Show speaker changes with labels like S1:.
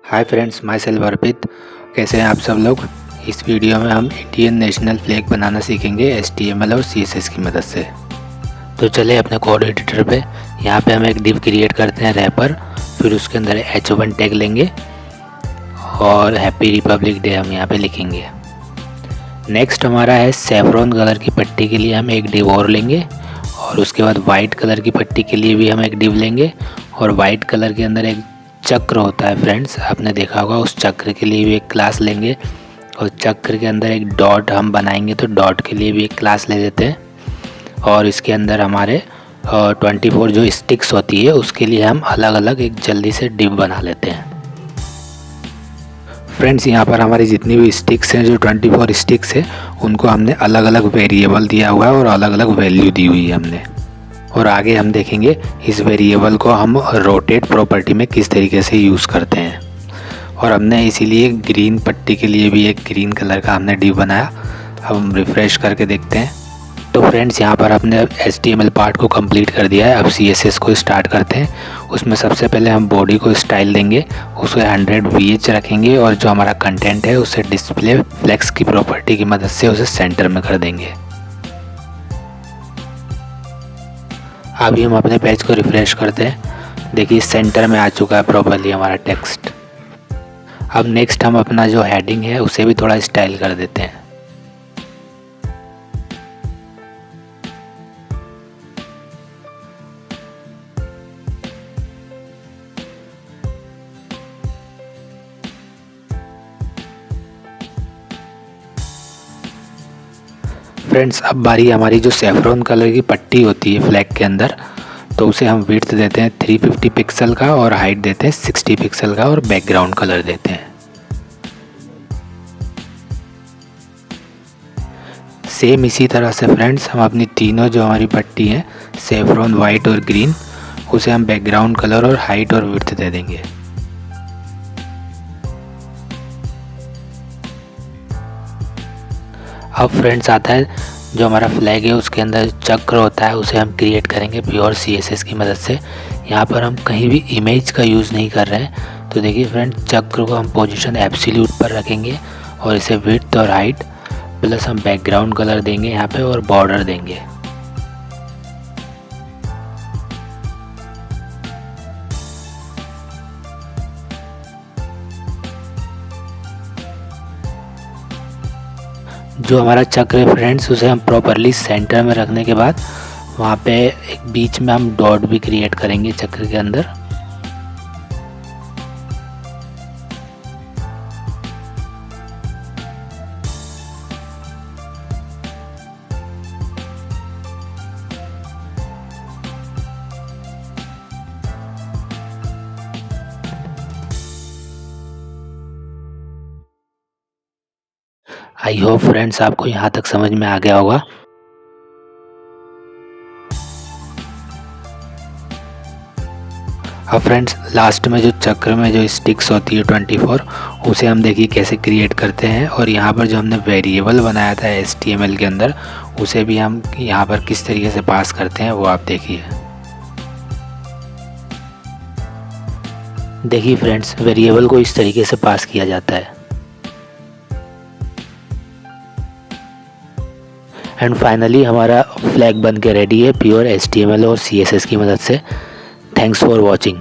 S1: Hi friends, my self अर्पित। कैसे हैं आप सब लोग। इस वीडियो में हम इंडियन नेशनल फ्लैग बनाना सीखेंगे HTML और CSS की मदद से। तो चले अपने कोड एडिटर पे। यहाँ पे हम एक डिव क्रिएट करते हैं रैपर, फिर उसके अंदर H1 टैग लेंगे और हैप्पी रिपब्लिक डे हम यहाँ पे लिखेंगे। नेक्स्ट हमारा है सेफ्रॉन कलर की पट्टी के लिए हम एक डिव और लेंगे, और उसके बाद वाइट कलर की पट्टी के लिए भी हम एक डिव लेंगे, और वाइट कलर के अंदर एक चक्र होता है फ्रेंड्स, आपने देखा होगा, उस चक्र के लिए भी एक क्लास लेंगे, और चक्र के अंदर एक डॉट हम बनाएंगे तो डॉट के लिए भी एक क्लास ले लेते हैं। और इसके अंदर हमारे 24 जो स्टिक्स होती है उसके लिए हम अलग अलग एक जल्दी से डिव बना लेते हैं। फ्रेंड्स, यहाँ पर हमारी जितनी भी स्टिक्स हैं, जो 24 स्टिक्स है, उनको हमने अलग अलग वेरिएबल दिया हुआ है और अलग अलग वैल्यू दी हुई है हमने। और आगे हम देखेंगे इस वेरिएबल को हम रोटेट प्रॉपर्टी में किस तरीके से यूज़ करते हैं। और हमने इसीलिए ग्रीन पट्टी के लिए भी एक ग्रीन कलर का हमने डिव बनाया। अब हम रिफ़्रेश करके देखते हैं। तो फ्रेंड्स, यहाँ पर हमने HTML पार्ट को कंप्लीट कर दिया है। अब CSS को स्टार्ट करते हैं। उसमें सबसे पहले हम बॉडी को स्टाइल देंगे, उसे 100 VH रखेंगे, और जो हमारा कंटेंट है उसे डिस्प्ले फ्लेक्स की प्रॉपर्टी की मदद से उसे सेंटर में कर देंगे। अभी हम अपने पेज को रिफ़्रेश करते हैं। देखिए सेंटर में आ चुका है प्रॉपर्ली हमारा टेक्स्ट। अब नेक्स्ट हम अपना जो हेडिंग है उसे भी थोड़ा स्टाइल कर देते हैं। फ्रेंड्स, अब बारी हमारी जो सेफ्रॉन कलर की पट्टी होती है फ्लैग के अंदर, तो उसे हम विड्थ देते हैं 350 पिक्सल का, और हाइट देते हैं 60 पिक्सल का, और बैकग्राउंड कलर देते हैं। सेम इसी तरह से फ्रेंड्स हम अपनी तीनों जो हमारी पट्टी हैं, सेफ्रॉन, वाइट और ग्रीन, उसे हम बैकग्राउंड कलर और हाइट और विड्थ दे देंगे। अब फ्रेंड्स आता है जो हमारा फ्लैग है, उसके अंदर चक्र होता है, उसे हम क्रिएट करेंगे प्योर CSS की मदद से। यहाँ पर हम कहीं भी इमेज का यूज़ नहीं कर रहे हैं। तो देखिए फ्रेंड्स, चक्र को हम पोजीशन एब्सोल्यूट पर रखेंगे, और इसे विड्थ और हाइट प्लस हम बैकग्राउंड कलर देंगे यहाँ पे, और बॉर्डर देंगे। जो हमारा चक्र है फ्रेंड्स, उसे हम प्रॉपरली सेंटर में रखने के बाद वहाँ पे एक बीच में हम डॉट भी क्रिएट करेंगे चक्र के अंदर। आई होप फ्रेंड्स आपको यहाँ तक समझ में आ गया होगा। अब फ्रेंड्स, लास्ट में जो चक्र में जो स्टिक्स होती है 24, उसे हम देखिए कैसे क्रिएट करते हैं। और यहाँ पर जो हमने वेरिएबल बनाया था HTML के अंदर, उसे भी हम यहाँ पर किस तरीके से पास करते हैं वो आप देखिए। देखिए फ्रेंड्स, वेरिएबल को इस तरीके से पास किया जाता है। एंड फाइनली हमारा फ्लैग बन के रेडी है प्योर HTML और CSS की मदद से। Thanks for watching.